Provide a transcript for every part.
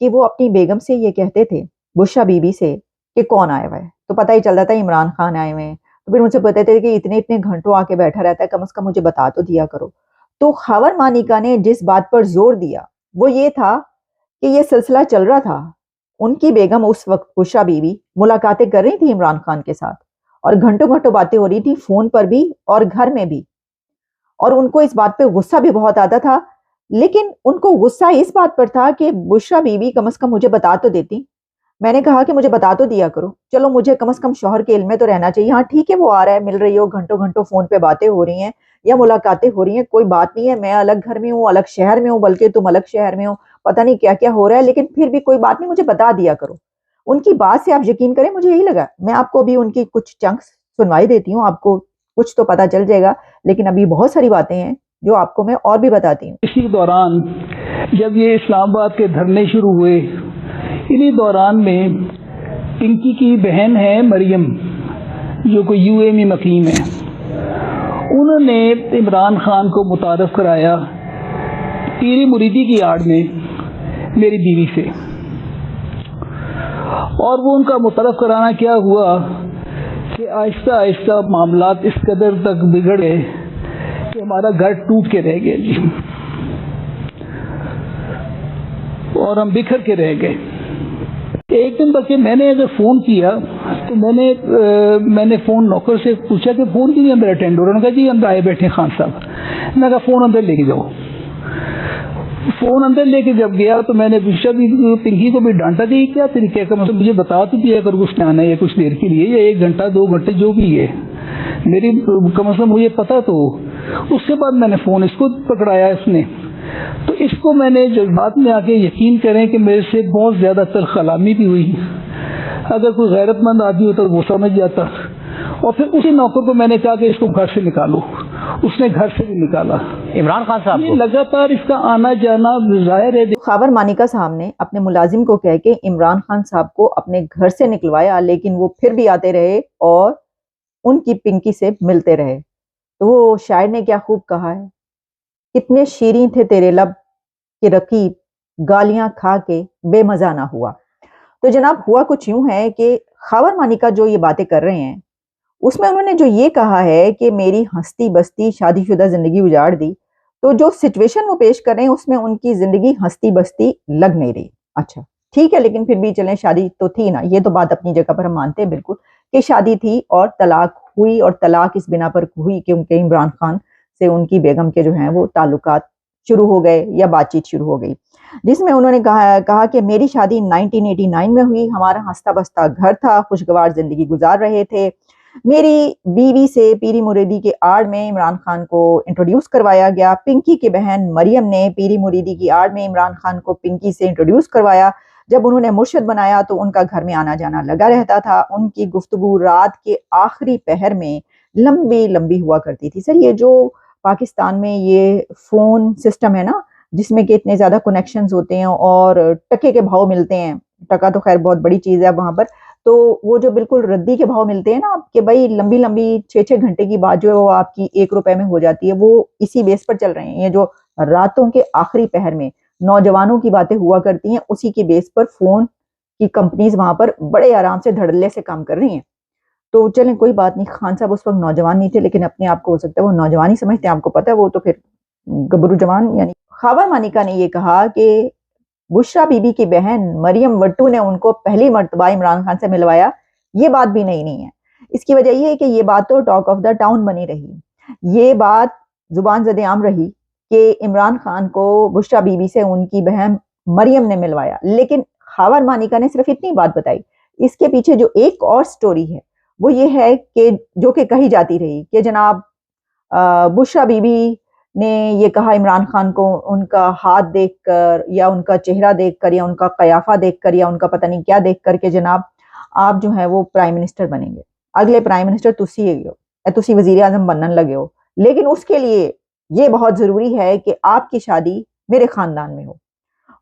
کہ وہ اپنی بیگم سے یہ کہتے تھے، بشرا بی بی سے، کہ کون آیا ہوا ہے، تو پتہ ہی چلتا تھا عمران خان آئے ہوئے ہیں، تو پھر مجھے بتاتے تھے کہ اتنے اتنے گھنٹوں آ کے بیٹھا رہتا ہے، کم از کم مجھے بتا تو دیا کرو۔ تو خاور مانیکا نے جس بات پر زور دیا وہ یہ تھا کہ یہ سلسلہ چل رہا تھا، ان کی بیگم اس وقت بشرا بی بی ملاقاتیں کر رہی تھی عمران خان کے ساتھ، اور گھنٹوں گھنٹوں باتیں ہو رہی تھی، فون پر بھی اور گھر میں بھی، اور ان کو اس بات پہ غصہ بھی بہت آتا تھا، لیکن ان کو غصہ اس بات پر تھا کہ بشرا بی بی کم از کم مجھے بتا تو دیتی۔ میں نے کہا کہ مجھے بتا تو دیا کرو، چلو مجھے کم از کم شوہر کے علم میں تو رہنا چاہیے، ہاں ٹھیک ہے وہ آ رہا ہے، مل رہی ہو، گھنٹوں گھنٹوں فون پہ باتیں ہو رہی ہیں یا ملاقاتیں ہو رہی ہیں، کوئی بات نہیں ہے، میں الگ گھر میں ہوں، الگ شہر میں ہوں، بلکہ تم الگ شہر میں ہو، پتہ نہیں کیا کیا ہو رہا ہے، لیکن پھر بھی کوئی بات نہیں، مجھے بتا دیا کرو۔ ان کی بات سے آپ یقین کریں مجھے یہی لگا، میں آپ کو بھی ان کی کچھ چنکس سنوائی دیتی ہوں، آپ کو کچھ تو پتا چل جائے گا، لیکن ابھی بہت ساری باتیں ہیں جو آپ کو میں اور بھی بتاتی ہوں۔ اسی دوران جب یہ اسلام آباد کے دھرنے شروع ہوئے، انہی دوران میں پنکی کی بہن ہے مریم، جو کوئی یو اے میں مقیم ہے، انہوں نے عمران خان کو متعارف کرایا پیری مریدی کی آڑ میں میری بیوی سے، اور وہ ان کا متعارف کرانا کیا ہوا کہ آہستہ آہستہ معاملات اس قدر تک بگڑ گئے کہ ہمارا گھر ٹوٹ کے رہ گیا جی، اور ہم بکھر کے رہ گئے۔ ایک دن بلکہ میں نے اگر فون کیا تو میں نے فون نوکر سے پوچھا کہ فون کیوں نہیں اندر اٹینڈ ہو رہا، انہوں نے کہا جی اندر آئے بیٹھے خان صاحب۔ میں کہا فون اندر لے کے جاؤ۔ فون اندر لے کے جب گیا تو میں نے پنکی کو بھی ڈانٹا کہ کیا طریقہ کا، مطلب مجھے بتا تو دیا اگر اس نے آنا ہے کچھ دیر کے لیے، یا 1 گھنٹہ 2 گھنٹے جو بھی ہے، میری کم از کم مجھے پتا تو۔ اس کے بعد میں نے فون اس کو پکڑایا، اس نے تو اس کو میں نے جذبات میں آ کے، یقین کریں کہ میرے سے بہت زیادہ تلخ کلامی بھی ہوئی، اگر کوئی غیرت مند آدمی ہوتا تو وہ سمجھ جاتا۔ اور پھر اسی نوکر کو میں نے کہا کہ اس کو گھر سے نکالو، اس نے گھر سے بھی نکالا عمران خان صاحب کو۔ لگاتار اس کا آنا جانا ظاہر ہے۔ خاور مانیکا صاحب نے اپنے ملازم کو کہہ کے عمران خان صاحب کو اپنے گھر سے نکلوایا، لیکن وہ پھر بھی آتے رہے اور ان کی پنکی سے ملتے رہے۔ تو وہ شاعر نے کیا خوب کہا ہے، کتنے شیریں تھے تیرے لب کہ رقیب گالیاں کھا کے بے مزہ نہ ہوا۔ تو جناب ہوا کچھ یوں ہے کہ خاور مانیکا جو یہ باتیں کر رہے ہیں، اس میں انہوں نے جو یہ کہا ہے کہ میری ہستی بستی شادی شدہ زندگی اجاڑ دی، تو جو سچویشن وہ پیش کر رہے ہیں اس میں ان کی زندگی ہستی بستی لگ نہیں رہی۔ اچھا ٹھیک ہے، لیکن پھر بھی چلیں، شادی تو تھی نا، یہ تو بات اپنی جگہ پر ہم مانتے ہیں بالکل کہ شادی تھی اور طلاق ہوئی، اور طلاق اس بنا پر ہوئی کیونکہ عمران خان سے ان کی بیگم کے جو ہیں وہ تعلقات شروع ہو گئے یا بات چیت شروع ہو گئی، جس میں انہوں نے کہا کہ میری شادی 1989 میں ہوئی، ہمارا ہنستا بستا گھر تھا، خوشگوار زندگی گزار رہے تھے، میری بیوی سے پیری مریدی کے آڑ میں عمران خان کو انٹروڈیوس کروایا گیا، پنکی کی بہن مریم نے پیری مریدی کی آڑ میں عمران خان کو پنکی سے انٹروڈیوس کروایا، جب انہوں نے مرشد بنایا تو ان کا گھر میں آنا جانا لگا رہتا تھا، ان کی گفتگو رات کے آخری پہر میں لمبی لمبی ہوا کرتی تھی۔ سر یہ جو پاکستان میں یہ فون سسٹم ہے نا، جس میں کہ اتنے زیادہ کنیکشنز ہوتے ہیں اور ٹکے کے بھاؤ ملتے ہیں، ٹکا تو خیر بہت بڑی چیز ہے وہاں پر، تو وہ جو بالکل ردی کے بھاؤ ملتے ہیں نا آپ، کہ بھائی لمبی لمبی 6-6 گھنٹے کی بات جو ہے وہ آپ کی 1 روپے میں ہو جاتی ہے، وہ اسی بیس پر چل رہے ہیں۔ یہ جو راتوں کے آخری پہر میں نوجوانوں کی باتیں ہوا کرتی ہیں، اسی کی بیس پر فون کی کمپنیز وہاں پر بڑے آرام سے دھڑلے سے کام کر رہی ہیں۔ تو چلیں کوئی بات نہیں، خان صاحب اس وقت نوجوان نہیں تھے، لیکن اپنے آپ کو ہو سکتا ہے وہ نوجوان ہی سمجھتے ہیں، آپ کو پتہ ہے وہ تو پھر گبرو جوان۔ یعنی خاور مانیکا نے یہ کہا کہ بشرا بی بی کی بہن مریم وٹو نے ان کو پہلی مرتبہ عمران خان سے ملوایا، یہ بات بھی نہیں ہے۔ اس کی وجہ یہ ہے کہ یہ بات تو ٹاک آف دا ٹاؤن بنی رہی، یہ بات زبان زد عام رہی کہ عمران خان کو بشرا بی بی سے ان کی بہن مریم نے ملوایا، لیکن خاور مانیکا نے صرف اتنی بات بتائی، اس کے پیچھے جو ایک اور سٹوری ہے وہ یہ ہے کہ جو کہ کہی جاتی رہی کہ جناب بشرا بی بی نے یہ کہا عمران خان کو، ان کا ہاتھ دیکھ کر یا ان کا چہرہ دیکھ کر یا ان کا قیافہ دیکھ کر یا ان کا پتہ نہیں کیا دیکھ کر کہ جناب آپ جو ہے وہ پرائم منسٹر بنیں گے، اگلے پرائم منسٹر تسی ہو، تسی وزیر اعظم بننے لگے ہو، لیکن اس کے لیے یہ بہت ضروری ہے کہ آپ کی شادی میرے خاندان میں ہو۔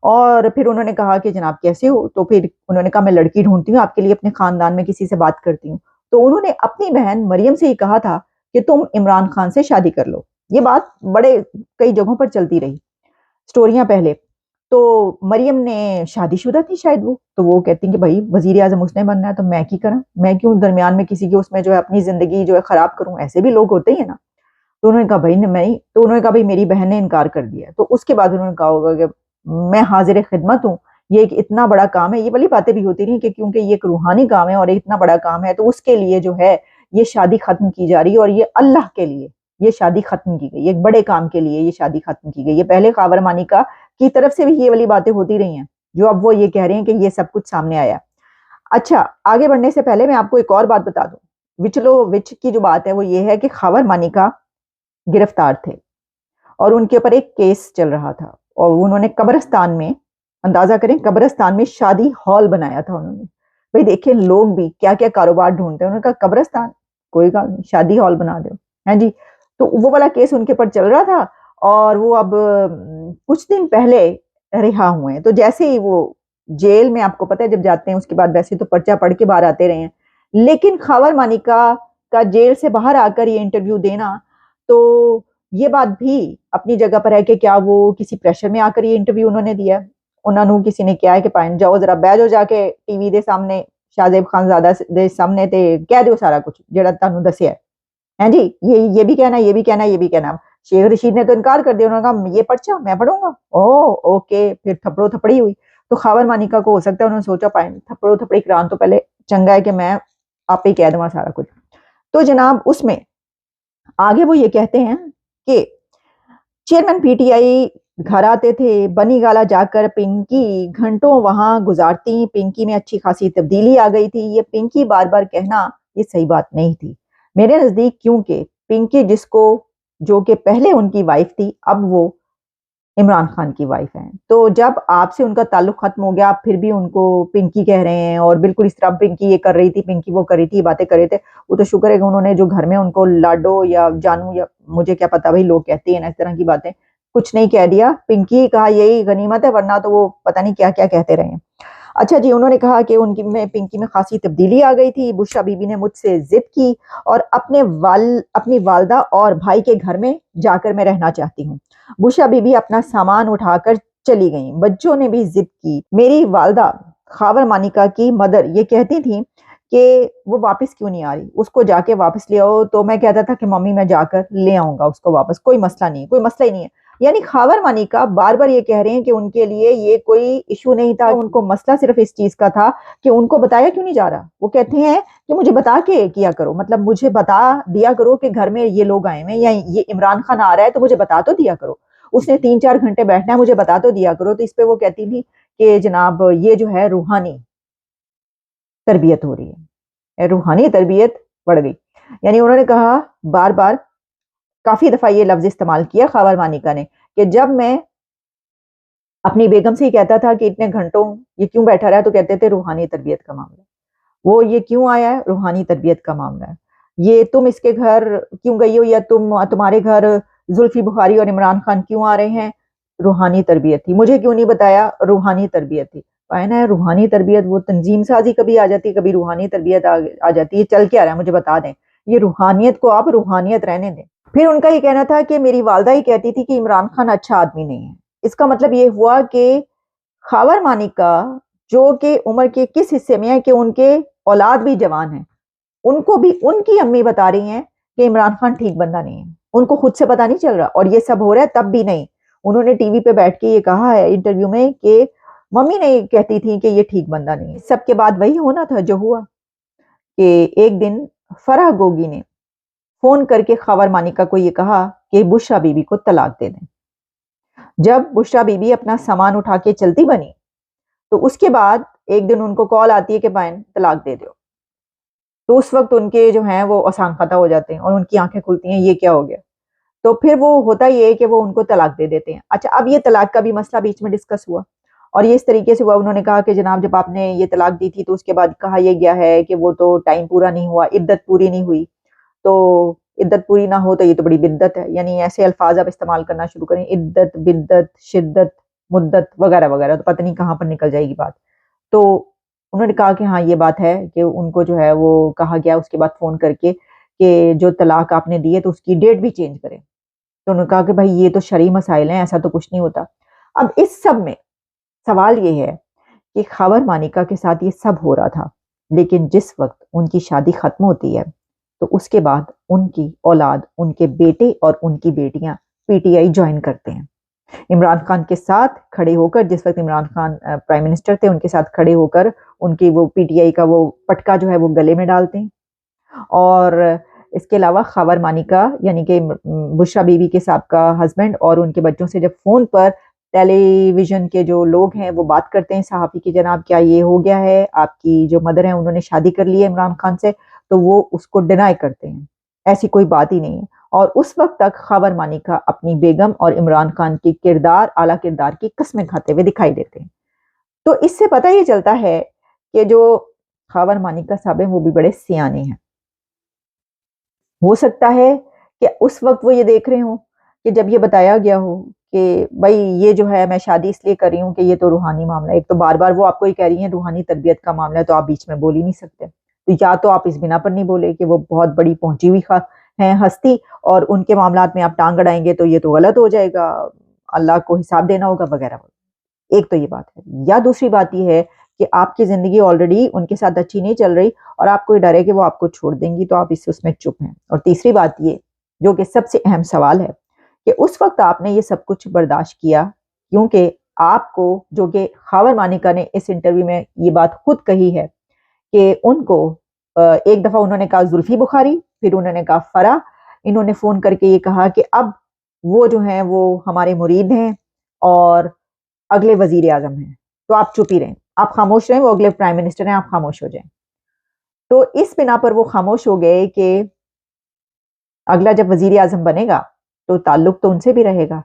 اور پھر انہوں نے کہا کہ جناب کیسے ہو، تو پھر انہوں نے کہا میں لڑکی ڈھونڈتی ہوں آپ کے لیے، اپنے خاندان میں کسی سے بات کرتی ہوں۔ تو انہوں نے اپنی بہن مریم سے ہی کہا تھا کہ تم عمران خان سے شادی کر لو۔ یہ بات بڑے کئی جگہوں پر چلتی رہی، سٹوریاں پہلے۔ تو مریم نے شادی شدہ تھی شاید وہ، تو وہ کہتی ہیں کہ بھائی وزیر اعظم اس نے بننا ہے تو میں کی کروں، میں کیوں درمیان میں کسی کی اس میں جو ہے اپنی زندگی جو ہے خراب کروں، ایسے بھی لوگ ہوتے ہی ہیں نا۔ تو انہوں نے کہا بھائی نہیں، تو انہوں نے کہا بھائی میری بہن نے انکار کر دیا ہے، تو اس کے بعد انہوں نے کہا ہوگا کہ میں حاضر خدمت ہوں، یہ ایک اتنا بڑا کام ہے، یہ والی باتیں بھی ہوتی رہی کہ کیونکہ یہ ایک روحانی کام ہے اور اتنا بڑا کام ہے تو اس کے لیے جو ہے یہ شادی ختم کی جا رہی ہے، اور یہ اللہ کے لیے یہ شادی ختم کی گئی، ایک بڑے کام کے لیے یہ شادی ختم کی گئی ہے۔ پہلے خاور مانیکا کی طرف سے بھی یہ والی باتیں ہوتی رہی ہیں جو اب وہ یہ کہہ رہے ہیں کہ یہ سب کچھ سامنے آیا۔ اچھا، آگے بڑھنے سے پہلے میں آپ کو ایک اور بات بتا دوں، وچ کی جو بات ہے وہ یہ ہے کہ خاور مانیکا گرفتار تھے اور ان کے اوپر ایک کیس چل رہا تھا، اور انہوں نے قبرستان میں، اندازہ کریں قبرستان میں شادی ہال بنایا تھا انہوں نے۔ بھئی دیکھیں لوگ بھی کیا کیا کاروبار ڈھونڈتے ہیں، انہوں نے کہا قبرستان کوئی بات نہیں، شادی ہال بنا دو، ہاں جی۔ تو وہ والا کیس ان کے اوپر چل رہا تھا اور وہ اب کچھ دن پہلے رہا ہوئے ہیں۔ تو جیسے ہی وہ جیل میں، آپ کو پتہ ہے جب جاتے ہیں اس کے بعد ویسے تو پرچہ پڑھ کے باہر آتے رہے ہیں، لیکن خاور مانیکا کا جیل سے باہر آ کر یہ انٹرویو دینا، تو یہ بات بھی اپنی جگہ پر ہے کہ کیا وہ کسی پریشر میں آ کر یہ انٹرویو انہوں نے دیا، انہوں نے کسی نے کیا ہے کہ پائن جاؤ ذرا بیٹھ جاؤ جا کے ٹی وی دے سامنے، شاہزیب خان زادہ دے سامنے تے کہہ دیو سارا کچھ جڑا تانوں دسیا ہے جی، یہ بھی کہنا، یہ بھی کہنا، یہ بھی کہنا۔ شیخ رشید نے تو انکار کر دیا، انہوں نے کہا یہ پرچہ میں پڑھوں گا، اوکے، پھر تھپڑو تھپڑی ہوئی۔ تو خاور مانیکا کو ہو سکتا ہے انہوں نے سوچا پائن تھپڑو تھپڑی کران تو پہلے چنگا ہے کہ میں آپ ہی کہہ دوں سارا کچھ۔ تو جناب اس میں آگے وہ یہ کہتے ہیں کہ چیئرمین پی ٹی آئی گھر آتے تھے، بنی گالا جا کر پنکی گھنٹوں وہاں گزارتی، پنکی میں اچھی خاصی تبدیلی آ گئی تھی، یہ پنکی بار بار کہنا یہ صحیح بات نہیں تھی میرے نزدیک، کیونکہ پنکی جس کو، جو کہ پہلے ان کی وائف تھی، اب وہ عمران خان کی وائف ہیں، تو جب آپ سے ان کا تعلق ختم ہو گیا آپ پھر بھی ان کو پنکی کہہ رہے ہیں، اور بالکل اس طرح پنکی یہ کر رہی تھی، پنکی وہ کر رہی تھی، یہ باتیں کر رہے تھے۔ وہ تو شکر ہے کہ انہوں نے جو گھر میں ان کو لاڈو یا جانو یا مجھے کیا پتا، بھائی لوگ کہتے ہیں نا اس طرح کی باتیں، کچھ نہیں کہہ دیا، پنکی کہا یہی غنیمت ہے، ورنہ تو وہ پتہ نہیں کیا کیا کہتے رہے ہیں۔ اچھا جی، انہوں نے کہا کہ ان کی میں پنکی میں خاصی تبدیلی آ گئی تھی، بشرا بی بی نے مجھ سے ضد کی اور اپنی والدہ اور بھائی کے گھر میں جا کر میں رہنا چاہتی ہوں۔ بشرا بی بی اپنا سامان اٹھا کر چلی گئیں، بچوں نے بھی ضد کی۔ میری والدہ خاور مانیکا کی مدر یہ کہتی تھیں کہ وہ واپس کیوں نہیں آ رہی، اس کو جا کے واپس لے آؤ، تو میں کہتا تھا کہ ممی میں جا کر لے آؤں گا اس کو واپس، کوئی مسئلہ نہیں، کوئی مسئلہ ہی نہیں ہے۔ یعنی خاور مانیکا بار بار یہ کہہ رہے ہیں کہ ان کے لیے یہ کوئی ایشو نہیں تھا، ان کو مسئلہ صرف اس چیز کا تھا کہ ان کو بتایا کیوں نہیں جا رہا۔ وہ کہتے ہیں کہ مجھے بتا کے کیا کرو، مطلب مجھے بتا دیا کرو کہ گھر میں یہ لوگ آئے ہیں یا یہ عمران خان آ رہا ہے تو مجھے بتا تو دیا کرو، اس نے 3-4 گھنٹے بیٹھنا ہے، مجھے بتا تو دیا کرو۔ تو اس پہ وہ کہتی تھی کہ جناب یہ جو ہے روحانی تربیت ہو رہی ہے، روحانی تربیت بڑھ گئی۔ یعنی انہوں نے کہا بار بار کافی دفعہ یہ لفظ استعمال کیا خاور مانیکا نے کہ جب میں اپنی بیگم سے ہی کہتا تھا کہ اتنے گھنٹوں یہ کیوں بیٹھا رہا ہے، تو کہتے تھے روحانی تربیت کا معاملہ، وہ یہ کیوں آیا ہے، روحانی تربیت کا معاملہ ہے، یہ تم اس کے گھر کیوں گئی ہو، یا تمہارے گھر زلفی بخاری اور عمران خان کیوں آ رہے ہیں، روحانی تربیت تھی، مجھے کیوں نہیں بتایا، روحانی تربیت تھی۔ پائنا ہے روحانی تربیت وہ تنظیم سازی کبھی آ جاتی ہے، کبھی روحانی تربیت آ جاتی ہے، چل کیا رہا ہے مجھے بتا دیں، یہ روحانیت کو آپ روحانیت رہنے دیں۔ پھر ان کا یہ کہنا تھا کہ میری والدہ ہی کہتی تھی کہ عمران خان اچھا آدمی نہیں ہے۔ اس کا مطلب یہ ہوا کہ خاور مانیکا جو کہ عمر کے کس حصے میں ہے کہ ان کے اولاد بھی جوان ہیں، ان کو بھی ان کی امی بتا رہی ہیں کہ عمران خان ٹھیک بندہ نہیں ہے، ان کو خود سے پتا نہیں چل رہا، اور یہ سب ہو رہا ہے تب بھی نہیں۔ انہوں نے ٹی وی پہ بیٹھ کے یہ کہا ہے انٹرویو میں کہ ممی نے کہتی تھی کہ یہ ٹھیک بندہ نہیں ہے۔ سب کے بعد وہی ہونا تھا جو ہوا کہ ایک دن فرح گوگی نے فون کر کے خاور مانیکا کو یہ کہا کہ بشرا بی بی کو طلاق دے دیں۔ جب بشرا بی بی اپنا سامان اٹھا کے چلتی بنی تو اس کے بعد ایک دن ان کو کال آتی ہے کہ بہن طلاق دے دو، تو اس وقت ان کے جو ہیں وہ آسان خطا ہو جاتے ہیں اور ان کی آنکھیں کھلتی ہیں یہ کیا ہو گیا، تو پھر وہ ہوتا یہ ہے کہ وہ ان کو طلاق دے دیتے ہیں۔ اچھا، اب یہ طلاق کا بھی مسئلہ بیچ میں ڈسکس ہوا اور یہ اس طریقے سے ہوا، انہوں نے کہا کہ جناب جب آپ نے یہ طلاق دی تھی تو اس کے بعد کہا یہ گیا ہے کہ وہ تو ٹائم پورا نہیں ہوا، عدت پوری نہیں ہوئی، تو عدت پوری نہ ہو تو یہ تو بڑی بدت ہے، یعنی ایسے الفاظ آپ استعمال کرنا شروع کریں، عدت، بدت، شدت، مدت وغیرہ وغیرہ، تو پتہ نہیں کہاں پر نکل جائے گی بات۔ تو انہوں نے کہا کہ ہاں یہ بات ہے کہ ان کو جو ہے وہ کہا گیا اس کے بعد فون کر کے کہ جو طلاق آپ نے دی ہے تو اس کی ڈیٹ بھی چینج کریں، تو انہوں نے کہا کہ بھائی یہ تو شرعی مسائل ہیں، ایسا تو کچھ نہیں ہوتا۔ اب اس سب میں سوال یہ ہے کہ خاور مانیکا کے ساتھ یہ سب ہو رہا تھا، لیکن جس وقت ان کی شادی ختم ہوتی ہے تو اس کے بعد ان کی اولاد، ان کے بیٹے اور ان کی بیٹیاں پی ٹی آئی جوائن کرتے ہیں۔ عمران خان کے ساتھ کھڑے ہو کر، جس وقت عمران خان پرائم منسٹر تھے، ان کے ساتھ کھڑے ہو کر ان کی وہ پی ٹی آئی کا وہ پٹکا جو ہے وہ گلے میں ڈالتے ہیں۔ اور اس کے علاوہ خاور مانیکا یعنی کہ بشرا بی بی کے سابقہ ہسبینڈ اور ان کے بچوں سے جب فون پر ٹیلی ویژن کے جو لوگ ہیں وہ بات کرتے ہیں صحافی کی، جناب کیا یہ ہو گیا ہے، آپ کی جو مدر ہیں انہوں نے شادی کر لی ہے عمران خان سے، تو وہ اس کو ڈینائی کرتے ہیں، ایسی کوئی بات ہی نہیں ہے۔ اور اس وقت تک خاور مانیکا اپنی بیگم اور عمران خان کی کردار، اعلیٰ کردار کی قسمیں کھاتے ہوئے دکھائی دیتے ہیں۔ تو اس سے پتہ یہ چلتا ہے کہ جو خاور مانیکا صاحب ہیں وہ بھی بڑے سیانے ہیں۔ ہو سکتا ہے کہ اس وقت وہ یہ دیکھ رہے ہوں کہ جب یہ بتایا گیا ہو کہ بھائی یہ جو ہے میں شادی اس لیے کر رہی ہوں کہ یہ تو روحانی معاملہ ہے، ایک تو بار بار وہ آپ کو یہ کہہ رہی ہیں روحانی تربیت کا معاملہ ہے، تو آپ بیچ میں بول ہی نہیں سکتے، تو یا تو آپ اس بنا پر نہیں بولے کہ وہ بہت بڑی پہنچی ہوئی ہیں ہستی اور ان کے معاملات میں آپ ٹانگ اڑائیں گے تو یہ تو غلط ہو جائے گا، اللہ کو حساب دینا ہوگا وغیرہ وغیرہ۔ ایک تو یہ بات ہے، یا دوسری بات یہ ہے کہ آپ کی زندگی آلریڈی ان کے ساتھ اچھی نہیں چل رہی اور آپ کو یہ ڈر ہے کہ وہ آپ کو چھوڑ دیں گی، تو آپ اس میں چپ ہیں۔ اور تیسری بات یہ جو کہ سب سے اہم سوال ہے کہ اس وقت آپ نے یہ سب کچھ برداشت کیا کیونکہ آپ کو، جو کہ خاور مانیکا نے اس انٹرویو میں یہ بات خود کہی ہے کہ ان کو ایک دفعہ انہوں نے کہا زلفی بخاری، پھر انہوں نے کہا فرا، انہوں نے فون کر کے یہ کہا کہ اب وہ جو ہیں وہ ہمارے مرید ہیں اور اگلے وزیر اعظم ہیں، تو آپ چپ ہی رہیں، آپ خاموش رہیں، وہ اگلے پرائم منسٹر ہیں، آپ خاموش ہو جائیں۔ تو اس بنا پر وہ خاموش ہو گئے کہ اگلا جب وزیر اعظم بنے گا تو تعلق تو ان سے بھی رہے گا،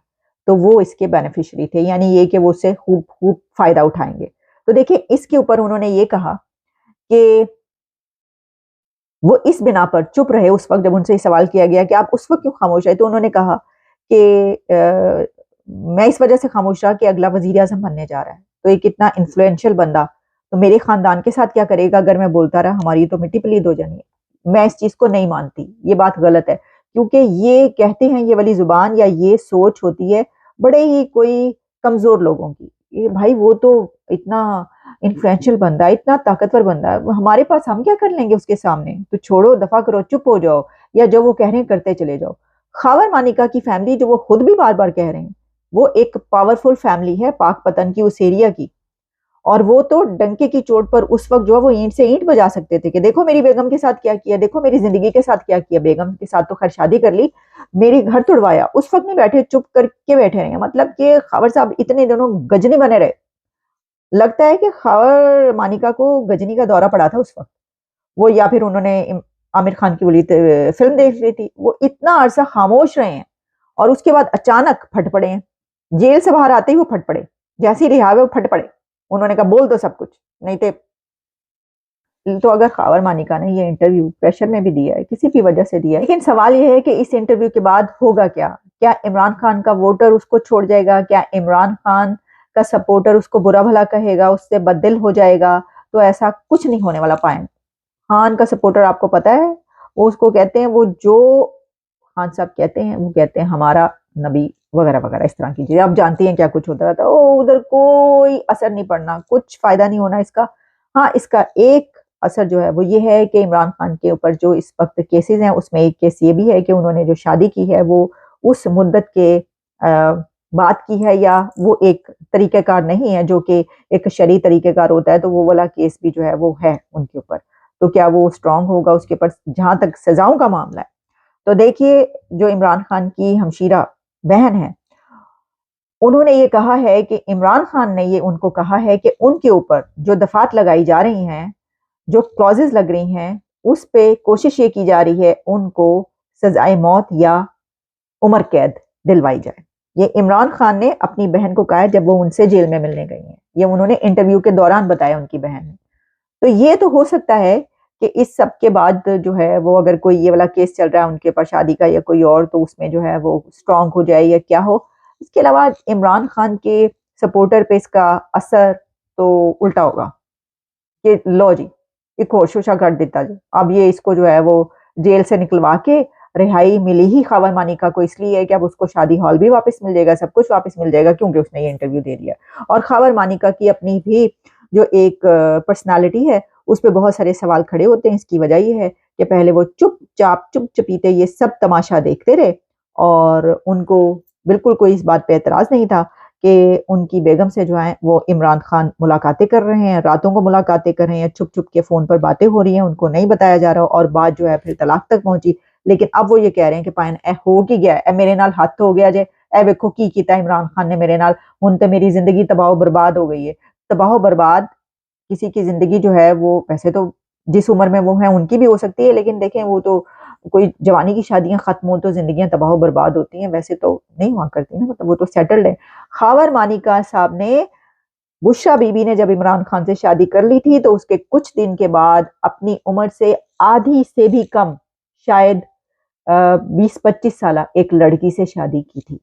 تو وہ اس کے بینیفیشری تھے، یعنی یہ کہ وہ اس سے خوب خوب فائدہ اٹھائیں گے۔ تو دیکھیں اس کے اوپر انہوں نے یہ کہا کہ وہ اس بنا پر چپ رہے اس وقت جب ان سے یہ سوال کیا گیا کہ آپ اس وقت کیوں خاموش رہے، تو انہوں نے کہا کہ میں اس وجہ سے خاموش رہا کہ اگلا وزیر اعظم بننے جا رہا ہے، تو ایک اتنا انفلوئنشل بندہ تو میرے خاندان کے ساتھ کیا کرے گا اگر میں بولتا رہا، ہماری تو مٹی پلید ہو جانی ہے۔ میں اس چیز کو نہیں مانتی، یہ بات غلط ہے، کیونکہ یہ کہتے ہیں یہ والی زبان یا یہ سوچ ہوتی ہے بڑے ہی کوئی کمزور لوگوں کی، یہ بھائی وہ تو اتنا انفلوئنشل بندہ ہے، اتنا طاقتور بندہ ہے، ہمارے پاس ہم کیا کر لیں گے اس کے سامنے، تو چھوڑو، دفع کرو، چپ ہو جاؤ، یا جو وہ کہہ رہے ہیں کرتے چلے جاؤ۔ خاور مانیکا کی فیملی جو وہ خود بھی بار بار کہہ رہے ہیں وہ ایک پاورفل فیملی ہے پاک پتن کی، اس ایریا کی، اور وہ تو ڈنکے کی چوٹ پر اس وقت جو ہے وہ اینٹ سے اینٹ بجا سکتے تھے کہ دیکھو میری بیگم کے ساتھ کیا کیا، دیکھو میری زندگی کے ساتھ کیا کیا، بیگم کے ساتھ تو خیر شادی کر لی، میری گھر توڑوایا، اس وقت نہیں بیٹھے، چپ کر کے بیٹھے رہے ہیں، مطلب کہ خاور صاحب اتنے دنوں گجنے بنے رہے۔ لگتا ہے کہ خاور مانیکا کو گجنی کا دورہ پڑا تھا اس وقت، وہ یا پھر انہوں نے عامر خان کی ولی فلم دیکھ لی تھی، وہ اتنا عرصہ خاموش رہے ہیں اور اس کے بعد اچانک پھٹ پڑے ہیں، جیل سے باہر آتے ہی وہ پھٹ پڑے، جیسے ہی رہا ہوئے وہ پھٹ پڑے، انہوں نے کہا بول دو سب کچھ، نہیں تو اگر خاور مانیکا نے یہ انٹرویو پریشر میں بھی دیا ہے، کسی بھی وجہ سے دیا ہے، لیکن سوال یہ ہے کہ اس انٹرویو کے بعد ہوگا کیا؟ کیا عمران خان کا ووٹر اس کو چھوڑ جائے گا؟ کیا عمران خان کا سپورٹر اس کو برا بھلا کہے گا، اس سے بددل ہو جائے گا؟ تو ایسا کچھ نہیں ہونے والا۔ خان کا سپورٹر آپ کو پتا ہے وہ اس کو کہتے ہیں، وہ جو خان صاحب کہتے ہیں وہ کہتے ہیں ہمارا نبی وغیرہ وغیرہ، اس طرح کی چیزیں آپ جانتی ہیں کیا کچھ ہوتا رہتا ہے، ادھر کوئی اثر نہیں پڑنا، کچھ فائدہ نہیں ہونا اس کا۔ ہاں اس کا ایک اثر جو ہے وہ یہ ہے کہ عمران خان کے اوپر جو اس وقت کیسز ہیں اس میں ایک کیس یہ بھی ہے کہ انہوں نے جو شادی کی ہے وہ اس مدت کے بات کی ہے، یا وہ ایک طریقہ کار نہیں ہے جو کہ ایک شرعی طریقہ کار ہوتا ہے، تو وہ والا کیس بھی جو ہے وہ ہے ان کے اوپر، تو کیا وہ اسٹرانگ ہوگا اس کے اوپر جہاں تک سزاؤں کا معاملہ ہے۔ تو دیکھیے جو عمران خان کی ہمشیرہ بہن ہے انہوں نے یہ کہا ہے کہ عمران خان نے یہ ان کو کہا ہے کہ ان کے اوپر جو دفعات لگائی جا رہی ہیں، جو کلوزز لگ رہی ہیں، اس پہ کوشش یہ کی جا رہی ہے ان کو سزائے موت یا عمر قید دلوائی جائے۔ یہ عمران خان نے اپنی بہن کو کہا ہے جب وہ ان سے جیل میں ملنے گئی ہیں، یہ انہوں نے انٹرویو کے دوران بتایا ان کی بہن نے۔ تو یہ تو ہو سکتا ہے کہ اس سب کے بعد جو ہے وہ اگر کوئی یہ والا کیس چل رہا ہے ان کے اوپر شادی کا یا کوئی اور، تو اس میں جو ہے وہ اسٹرانگ ہو جائے یا کیا ہو۔ اس کے علاوہ عمران خان کے سپورٹر پہ اس کا اثر تو الٹا ہوگا کہ لو جی ایک اور شوشا کر دیتا جی، اب یہ اس کو جو ہے وہ جیل سے نکلوا کے رہائی ملی ہی خاور مانیکا کو اس لیے ہے کہ اب اس کو شادی ہال بھی واپس مل جائے گا, سب کچھ واپس مل جائے گا, کیونکہ اس نے یہ انٹرویو دے دیا. اور خاور مانیکا کی اپنی بھی جو ایک پرسنالٹی ہے اس پہ بہت سارے سوال کھڑے ہوتے ہیں. اس کی وجہ یہ ہے کہ پہلے وہ چپ چپیتے یہ سب تماشا دیکھتے رہے, اور ان کو بالکل کوئی اس بات پہ اعتراض نہیں تھا کہ ان کی بیگم سے جو ہیں وہ عمران خان ملاقاتیں کر رہے ہیں, راتوں کو ملاقاتیں کر رہے ہیں, چھپ چھپ کے فون پر باتیں ہو رہی ہیں, ان کو نہیں بتایا جا رہا, اور بات جو ہے پھر طلاق تک پہنچی. لیکن اب وہ یہ کہہ رہے ہیں کہ پائن اے ہو کی گیا, اے میرے نال ہاتھ ہو گیا جے, اے ویکھو کی کیتا عمران خان نے میرے نال, ہن تے میری زندگی تباہ و برباد ہو گئی ہے. تباہ و برباد کسی کی زندگی جو ہے وہ ویسے تو جس عمر میں وہ ہیں ان کی بھی ہو سکتی ہے, لیکن دیکھیں وہ تو کوئی جوانی کی شادیاں ختم ہو تو زندگیاں تباہ و برباد ہوتی ہیں, ویسے تو نہیں ہوا کرتی نا, مطلب وہ تو سیٹلڈ ہے. خاور مانیکا صاحب نے, بشرا بی بی نے جب عمران خان سے شادی کر لی تھی تو اس کے کچھ دن کے بعد اپنی عمر سے آدھی سے بھی کم, شاید 20-25 سالہ ایک لڑکی سے شادی کی تھی,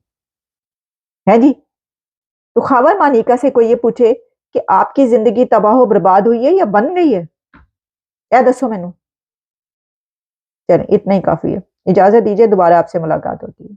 ہے جی. تو خاور مانیکا سے کوئی یہ پوچھے کہ آپ کی زندگی تباہ و برباد ہوئی ہے یا بن گئی ہے, کیا دسو مینوں. چلیں اتنا ہی کافی ہے, اجازت دیجیے, دوبارہ آپ سے ملاقات ہوتی ہے.